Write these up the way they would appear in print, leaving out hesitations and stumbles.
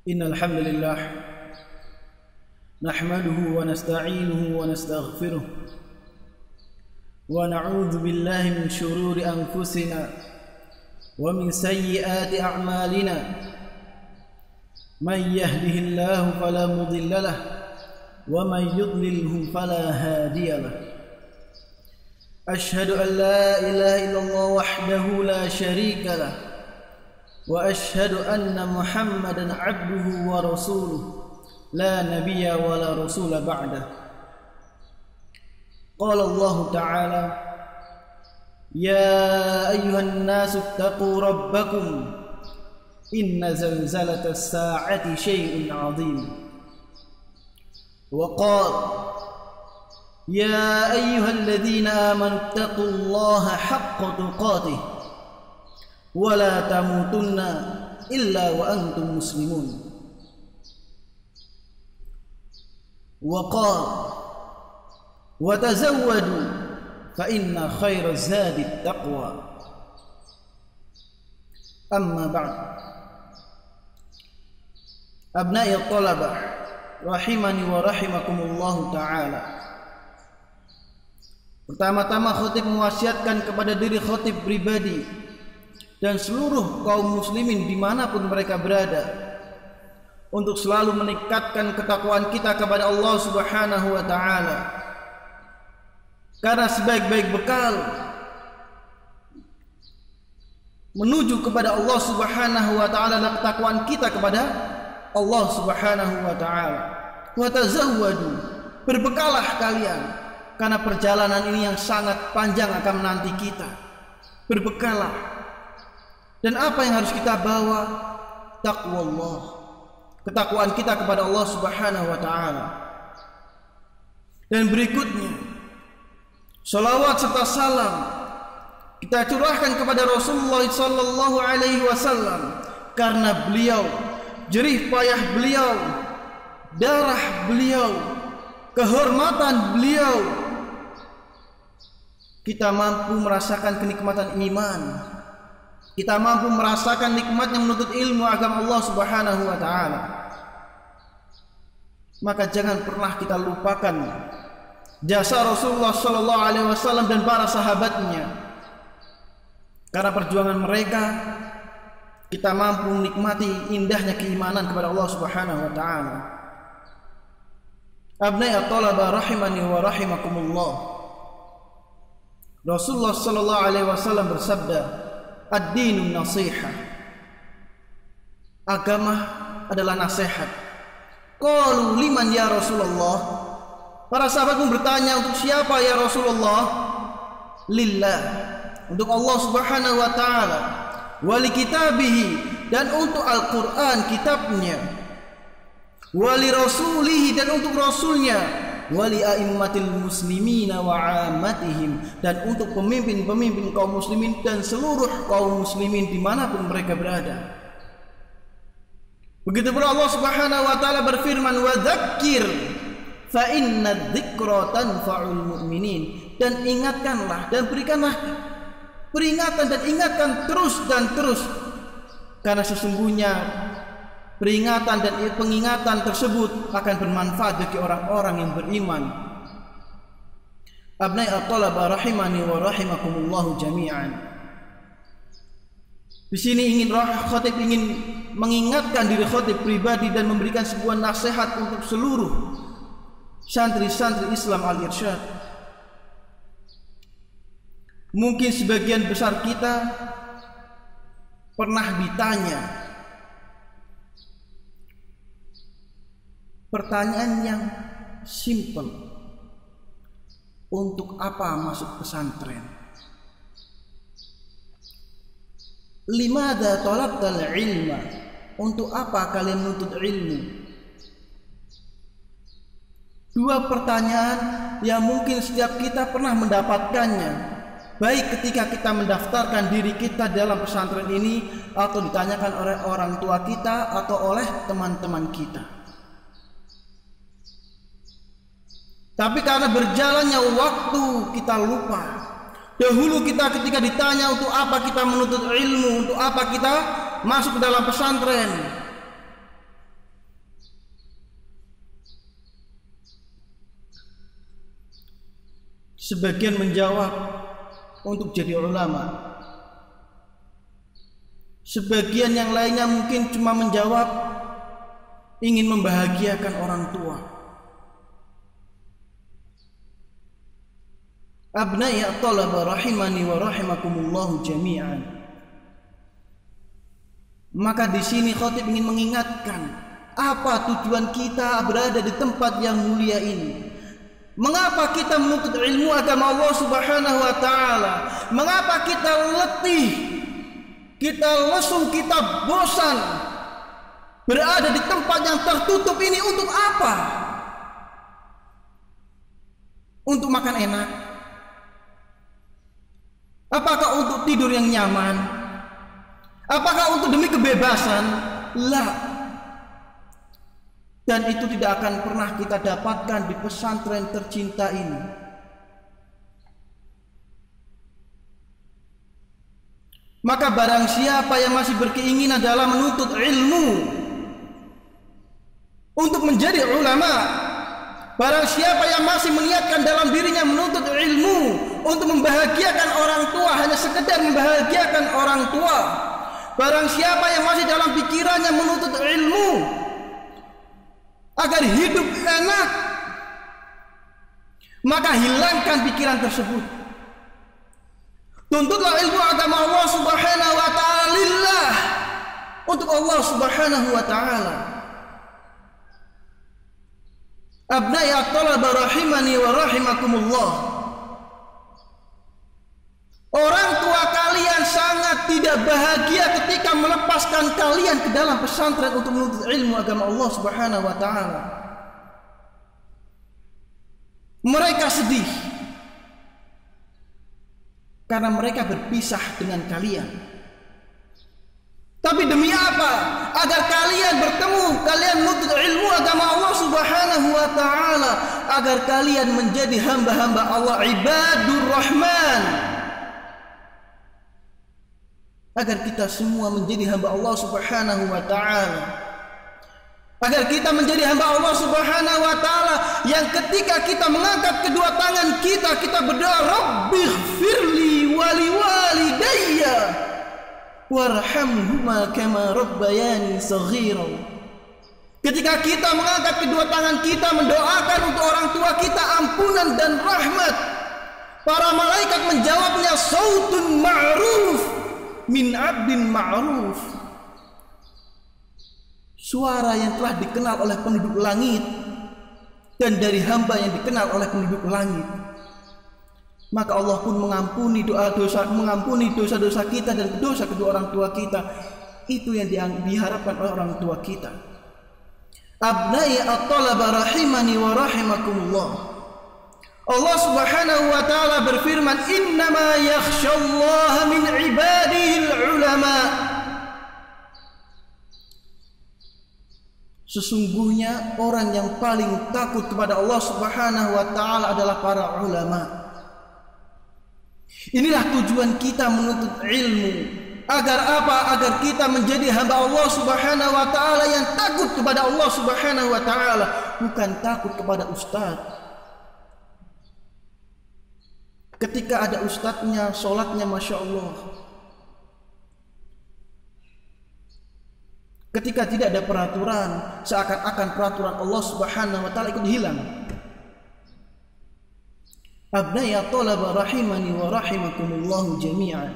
Innal hamdalillah nahmaduhu wa nasta'inuhu wa nastaghfiruh wa na'udzu billahi min shururi anfusina wa min sayyiati a'malina man yahdihillahu fala mudilla lahu wa man yudlilhu fala hadiya lahu. Ashhadu an la ilaha illallah wahdahu la sharika lahu wa ashhadu anna Muhammadan abduhu wa rasuluh la nabiyya wa la rasula ba'dah. Qala Allah ta'ala ya ayyuhan nasu ittaqu rabbakum inna zalzalata as-sa'ati syai'un 'azim. Wa qala ya ayyuhalladzina amanu ittaqullaha haqqa tuqatih wa la tamutunna illa wa antum muslimun. Wa qala wa tazawwadu fa inna khayra zadi taqwa. Amma ba'd. Abna'i at-talabah rahimani wa rahimakumullahu ta'ala. Pertama-tama khatib mewasiatkan kepada diri khatib pribadi dan seluruh kaum muslimin dimanapun mereka berada untuk selalu meningkatkan ketakwaan kita kepada Allah Subhanahu wa ta'ala, karena sebaik-baik bekal menuju kepada Allah Subhanahu wa ta'ala adalah ketakwaan kita kepada Allah Subhanahu wa ta'ala. Wa tazawwadu, berbekalah kalian, karena perjalanan ini yang sangat panjang akan menanti kita. Berbekalah. Dan apa yang harus kita bawa? Taqwallah, ketakwaan kita kepada Allah Subhanahu wa ta'ala. Dan berikutnya, salawat serta salam kita curahkan kepada Rasulullah sallallahu alaihi wasallam, karena beliau, jerih payah beliau, darah beliau, kehormatan beliau, kita mampu merasakan kenikmatan iman, kita mampu merasakan nikmatnya menuntut ilmu agama Allah Subhanahu wa ta'ala. Maka jangan pernah kita lupakan jasa Rasulullah sallallahu alaihi wasallam dan para sahabatnya, karena perjuangan mereka kita mampu menikmati indahnya keimanan kepada Allah Subhanahu wa ta'ala. Abna'i at-talabah rahimani wa rahimakumullah. Rasulullah sallallahu alaihi wasallam bersabda, ad-dinun nasihah, agama adalah nasihat. Qalu liman ya Rasulullah, para sahabat pun bertanya, untuk siapa ya Rasulullah? Lillah, untuk Allah Subhanahu wa ta'ala, wali kitabihi, dan untuk Al-Quran kitabnya, wali rasulihi, dan untuk rasulnya, wali a'immatil muslimina wa 'ammatihim, dan untuk pemimpin-pemimpin kaum muslimin dan seluruh kaum muslimin dimanapun mereka berada. Begitu pula Allah Subhanahu wa ta'ala berfirman, wa dzakir fa inna dzikra tanfa'ul mu'minin, dan ingatkanlah dan berikanlah peringatan dan ingatkan terus dan terus, karena sesungguhnya peringatan dan pengingatan tersebut akan bermanfaat bagi orang-orang yang beriman. Abna'i at-talabah rahimani wa rahimakumullahu jami'an. Di sini khatib ingin mengingatkan diri khatib pribadi dan memberikan sebuah nasihat untuk seluruh santri-santri Islam Al-Irsyad. Mungkin sebagian besar kita pernah ditanya pertanyaan yang simple, untuk apa masuk pesantren? Limadha talabtal ilma, untuk apa kalian menuntut ilmu? Dua pertanyaan yang mungkin setiap kita pernah mendapatkannya, baik ketika kita mendaftarkan diri kita dalam pesantren ini, atau ditanyakan oleh orang tua kita atau oleh teman-teman kita. Tapi karena berjalannya waktu kita lupa. Dahulu kita ketika ditanya untuk apa kita menuntut ilmu, untuk apa kita masuk ke dalam pesantren, Sebagian menjawab untuk jadi ulama. Sebagian yang lainnya mungkin cuma menjawab ingin membahagiakan orang tua. Abnai at-talaba rahimani wa rahimakumullahu jami'an. Maka di sini khatib ingin mengingatkan apa tujuan kita berada di tempat yang mulia ini. Mengapa kita menuntut ilmu agama Allah Subhanahu wa taala? Mengapa kita letih? Kita lesu, kita bosan berada di tempat yang tertutup ini untuk apa? Untuk makan enak? Apakah untuk tidur yang nyaman? Apakah untuk demi kebebasan? La. Dan itu tidak akan pernah kita dapatkan di pesantren tercinta ini. Maka barang siapa yang masih berkeinginan dalam menuntut ilmu untuk menjadi ulama, barang siapa yang masih meniatkan dalam dirinya menuntut ilmu untuk membahagiakan orang tua, hanya sekedar membahagiakan orang tua, barang siapa yang masih dalam pikirannya menuntut ilmu agar hidup enak, maka hilangkan pikiran tersebut. Tuntutlah ilmu agama Allah Subhanahu wa ta'ala lillah, untuk Allah Subhanahu wa ta'ala. Abnai at-talaba rahimani wa rahimakumullah. Orang tua kalian sangat tidak bahagia ketika melepaskan kalian ke dalam pesantren untuk menuntut ilmu agama Allah Subhanahu wa ta'ala. Mereka sedih karena mereka berpisah dengan kalian. Tapi demi apa? Agar kalian bertemu, kalian menuntut ilmu agama Allah Subhanahu wa ta'ala, agar kalian menjadi hamba-hamba Allah, ibadur rahman. Agar kita semua menjadi hamba Allah Subhanahu wa ta'ala, agar kita menjadi hamba Allah Subhanahu wa ta'ala yang ketika kita mengangkat kedua tangan kita, kita berdoa, Rabbighfirli wali walidayya warhamhuma kama rabbayani saghira. Ketika kita mengangkat kedua tangan kita mendoakan untuk orang tua kita ampunan dan rahmat, para malaikat menjawabnya, sautun ma'ruf min abdin ma'ruf. Suara yang telah dikenal oleh penduduk langit dan dari hamba yang dikenal oleh penduduk langit. Maka Allah pun mengampuni dosa-dosa kita dan dosa kedua orang tua kita. Itu yang diharapkan oleh orang tua kita. Abnai at-talaba rahimani wa rahimakumullah. Allah Subhanahu wa ta'ala berfirman, innama yakhshallaha min ibadihil ulama. Sesungguhnya orang yang paling takut kepada Allah Subhanahu wa ta'ala adalah para ulama. Inilah tujuan kita menuntut ilmu. Agar apa? Agar kita menjadi hamba Allah Subhanahu wa ta'ala yang takut kepada Allah Subhanahu wa ta'ala, bukan takut kepada ustaz. Ketika ada ustadznya, sholatnya Masya Allah. Ketika tidak ada peraturan, seakan-akan peraturan Allah Subhanahu wa ta'ala ikut hilang. Abnai at-talaba rahimani wa rahimakumullahu jami'an.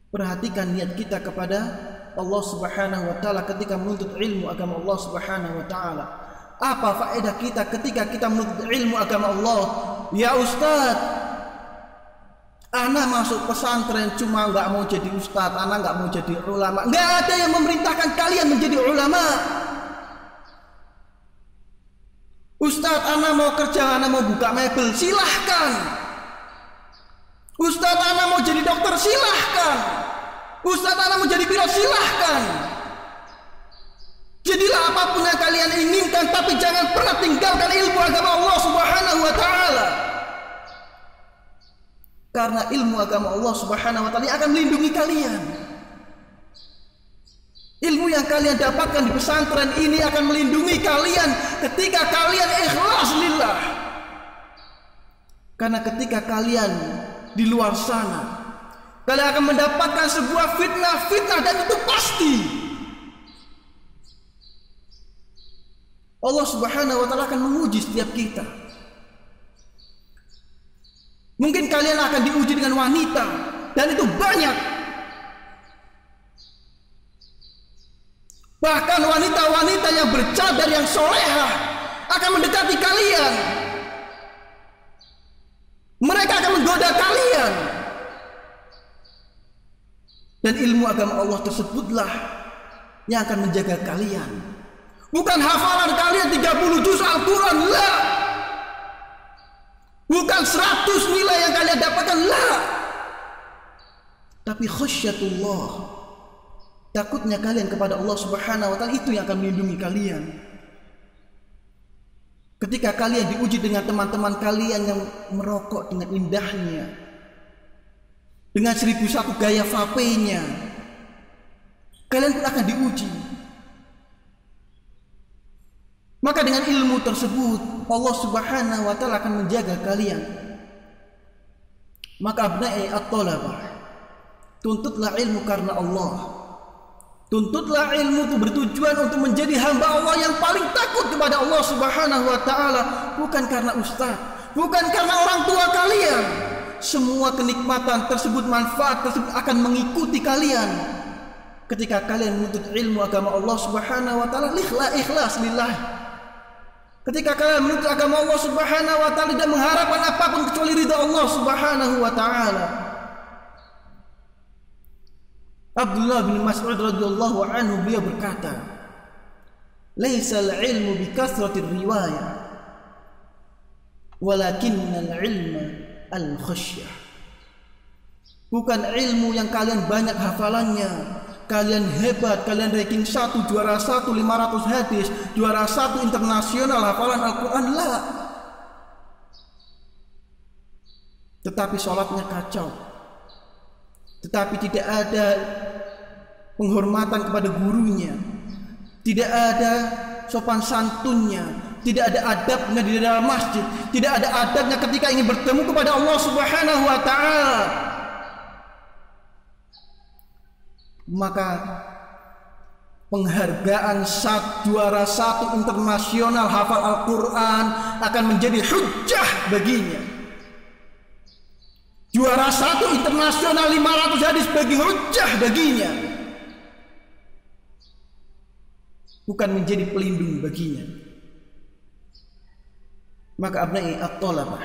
Perhatikan niat kita kepada Allah Subhanahu wa ta'ala ketika menuntut ilmu agama Allah Subhanahu wa ta'ala. Apa faedah kita ketika kita menuntut ilmu agama Allah? Ya Ustaz, ana masuk pesantren cuma nggak mau jadi ustaz, ana nggak mau jadi ulama. Nggak ada yang memerintahkan kalian menjadi ulama. Ustaz, ana mau kerja, ana mau buka mebel, silahkan. Ustaz, ana mau jadi dokter, silahkan. Ustaz, ana mau jadi pilot, silahkan. Jadilah apapun yang kalian inginkan, tapi jangan pernah tinggalkan ilmu agama Allah Subhanahu wa ta'ala. Karena ilmu agama Allah Subhanahu wa ta'ala akan melindungi kalian. Ilmu yang kalian dapatkan di pesantren ini akan melindungi kalian ketika kalian ikhlas lillah. Karena ketika kalian di luar sana, kalian akan mendapatkan sebuah fitnah dan itu pasti. Allah Subhanahu wa taala akan menguji setiap kita. Mungkin kalian akan diuji dengan wanita dan itu banyak. Bahkan wanita-wanita yang bercadar yang solehah akan mendekati kalian. Mereka akan menggoda kalian. Dan ilmu agama Allah tersebutlah yang akan menjaga kalian. Bukan hafalan kalian 30 juz Al-Quran, la. Bukan 100 nilai yang kalian dapatkan, la. Tapi khasyatullah, takutnya kalian kepada Allah Subhanahu wa taala, itu yang akan melindungi kalian. Ketika kalian diuji dengan teman-teman kalian yang merokok dengan indahnya, dengan 1001 gaya vape-nya, kalian pun akan diuji. Maka dengan ilmu tersebut Allah Subhanahu wa taala akan menjaga kalian. Maka abna'i at-talabah, tuntutlah ilmu karena Allah. Tuntutlah ilmu itu bertujuan untuk menjadi hamba Allah yang paling takut kepada Allah Subhanahu wa taala, bukan karena ustaz, bukan karena orang tua kalian. Semua kenikmatan tersebut, manfaat tersebut akan mengikuti kalian ketika kalian menuntut ilmu agama Allah Subhanahu wa taala ikhlas lillah. Ketika kalian menuntut agama Allah Subhanahu wa taala tidak mengharapkan apapun kecuali ridha Allah Subhanahu wa taala. Abdullah bin Mas'ud radhiyallahu anhu, beliau berkata, "Laisal ilmu bi kasratir riwayah, walakinnal ilma al-khasyah." Bukan ilmu yang kalian banyak hafalannya, kalian hebat, kalian ranking 1, juara 1 500 hadis, juara 1 internasional hafalan Al-Quran, la. Tetapi sholatnya kacau, tetapi tidak ada penghormatan kepada gurunya, tidak ada sopan santunnya, tidak ada adabnya di dalam masjid, tidak ada adabnya ketika ingin bertemu kepada Allah Subhanahu wa taala. Maka penghargaan juara 1 internasional hafal Al-Quran akan menjadi hujjah baginya. Juara 1 internasional 500 hadis bagi hujjah baginya, bukan menjadi pelindung baginya. Maka abna'i at-talabah,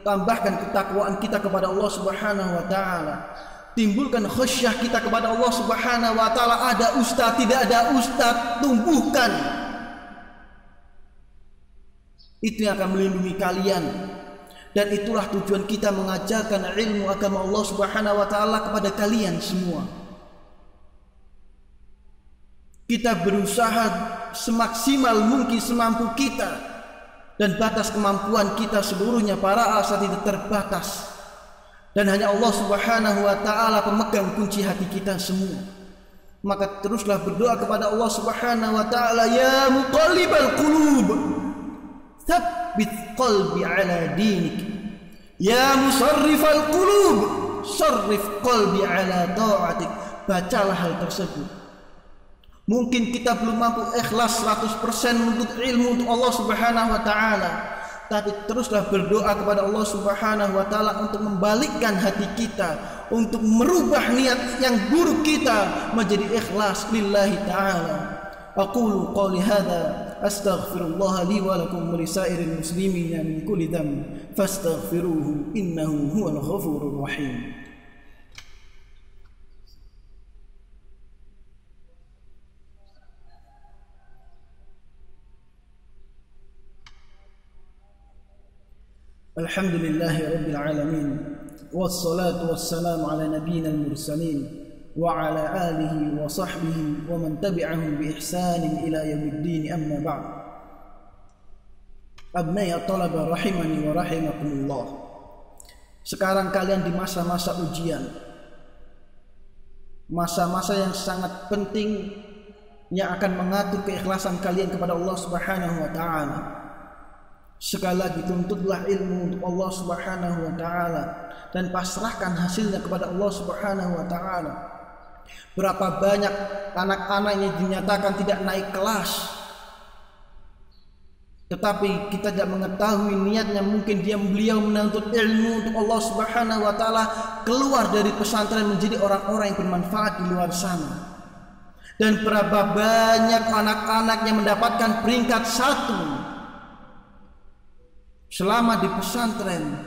tambahkan ketakwaan kita kepada Allah Subhanahu wa taala. Timbulkan khasyah kita kepada Allah Subhanahu wa taala. Ada ustaz, tidak ada ustaz, tumbuhkan. Itu yang akan melindungi kalian. Dan itulah tujuan kita mengajarkan ilmu agama Allah Subhanahu wa taala kepada kalian semua. Kita berusaha semaksimal mungkin semampu kita, dan batas kemampuan kita seluruhnya para asatidz terbatas. Dan hanya Allah Subhanahu wa taala pemegang kunci hati kita semua. Maka teruslah berdoa kepada Allah Subhanahu wa taala, ya muqallibal qulub, tsabbit qalbi ala dinik. Ya musarrifal qulub, sarrif qalbi ala ta'atik. Bacalah hal tersebut. Mungkin kita belum mampu ikhlas 100% menuntut ilmu untuk Allah Subhanahu wa taala, tapi teruslah berdoa kepada Allah Subhanahu wa taala untuk membalikkan hati kita, untuk merubah niat yang buruk kita menjadi ikhlas lillahi taala. Aqulu qawli hadza astaghfirullah li wa lakum wa lisairil muslimina min kulli dhanb fastaghfiruhu innahu huwal ghafurur rahim. Alhamdulillahi rabbil alamin, wassalatu wassalamu ala nabiyyina al-mursalin wa ala alihi wa sahbihi wa man tabi'ahum bi ihsanin ila yaumiddin, amma ba'd. Abnai at-talaba rahimani wa rahimakumullah. Sekarang kalian di masa-masa ujian, masa-masa yang sangat penting yang akan mengatur keikhlasan kalian kepada Allah Subhanahu wa taala. Sekali lagi, tuntutlah ilmu untuk Allah Subhanahu wa taala dan pasrahkan hasilnya kepada Allah Subhanahu wa taala. Berapa banyak anak-anak yang dinyatakan tidak naik kelas, tetapi kita tidak mengetahui niatnya. Mungkin beliau menuntut ilmu untuk Allah Subhanahu wa taala, keluar dari pesantren menjadi orang-orang yang bermanfaat di luar sana. Dan berapa banyak anak-anak yang mendapatkan peringkat 1 selama di pesantren.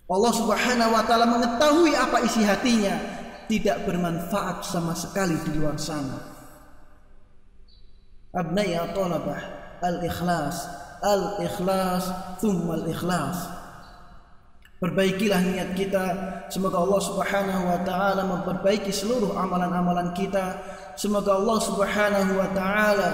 Allah Subhanahu wa taala mengetahui apa isi hatinya, tidak bermanfaat sama sekali di luar sana. Abnai at-talabah, al-ikhlas thumma al-ikhlas. Perbaikilah niat kita. Semoga Allah Subhanahu wa taala memperbaiki seluruh amalan-amalan kita. Semoga Allah Subhanahu wa taala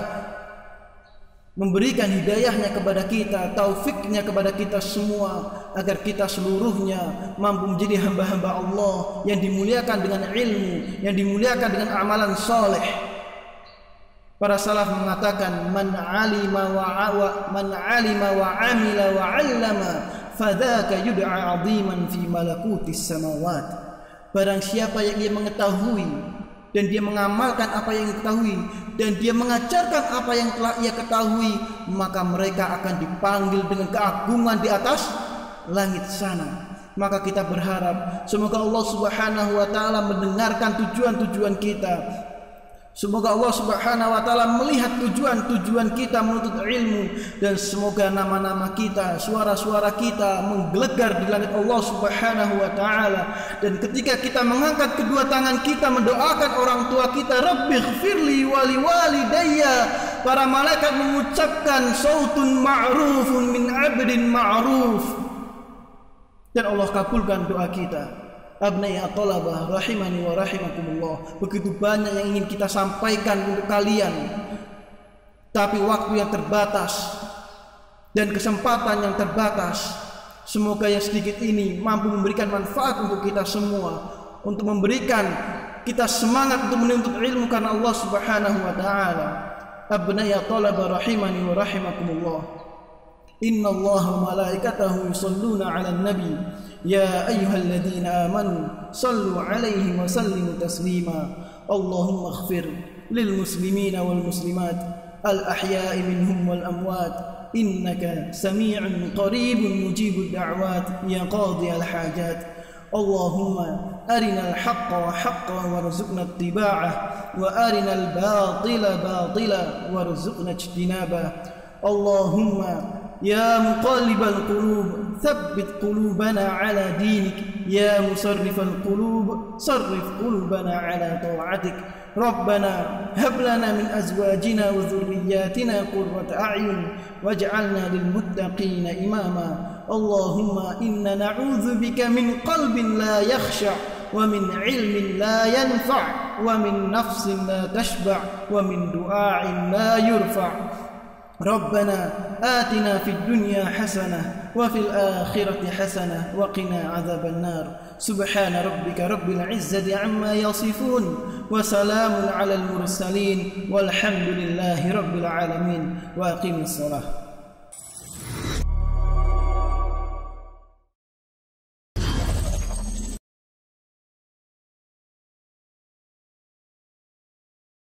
memberikan hidayahnya kepada kita, taufiknya kepada kita semua, agar kita seluruhnya mampu menjadi hamba-hamba Allah yang dimuliakan dengan ilmu, yang dimuliakan dengan amalan soleh. Para salaf mengatakan, man alima wa amila wa 'allama fadzaka yud'a 'aziman fi malakutis samawat. Barang siapa yang dia mengetahui dan dia mengamalkan apa yang dia ketahui dan dia mengajarkan apa yang telah ia ketahui, maka mereka akan dipanggil dengan keagungan di atas langit sana. Maka kita berharap semoga Allah Subhanahu wa taala mendengarkan tujuan-tujuan kita. Semoga Allah Subhanahu wa taala melihat tujuan-tujuan kita menuntut ilmu, dan semoga nama-nama kita, suara-suara kita menggelegar di langit Allah Subhanahu wa taala. Dan ketika kita mengangkat kedua tangan kita mendoakan orang tua kita, Rabbighfirli wa liwalidayya, para malaikat mengucapkan sautun ma'rufun min 'abdin ma'ruf, dan Allah kabulkan doa kita. Abnai at-talabah rahimani wa rahimakumullah. Begitu banyak yang ingin kita sampaikan untuk kalian, tapi waktu yang terbatas dan kesempatan yang terbatas. Semoga yang sedikit ini mampu memberikan manfaat untuk kita semua, untuk memberikan kita semangat untuk menuntut ilmu karena Allah Subhanahu wa taala. Abnai at-talabah rahimani wa rahimakumullah. Inna Allah wa malaikatahu yusalluna 'alan nabi ya ayyuhalladzina amanu sallu 'alaihi wa sallimu taslima. Allahumma ighfir lil muslimina wal muslimat al ahya'i minhum wal amwat innaka sami'un qaribun mujibud da'wat ya qadiyal hajat. Allahumma arinal haqqa haqqan warzuqna ittiba'ah wa arinal batila batila warzuqna ijtinabah. Allahumma يا مقلب القلوب ثبت قلوبنا على دينك يا مصرف القلوب صرف قلوبنا على طاعتك. ربنا هب لنا من أزواجنا وذرياتنا قرة أعين واجعلنا للمتقين إماما. اللهم إنا نعوذ بك من قلب لا يخشع ومن علم لا ينفع ومن نفس لا تشبع ومن دعاء لا يرفع. ربنا آتنا في الدنيا حسنة وفي الآخرة حسنة وقنا عذاب النار. سبحان ربك رب العزة عما يصفون وسلام على المرسلين والحمد لله رب العالمين. وأقم الصلاة.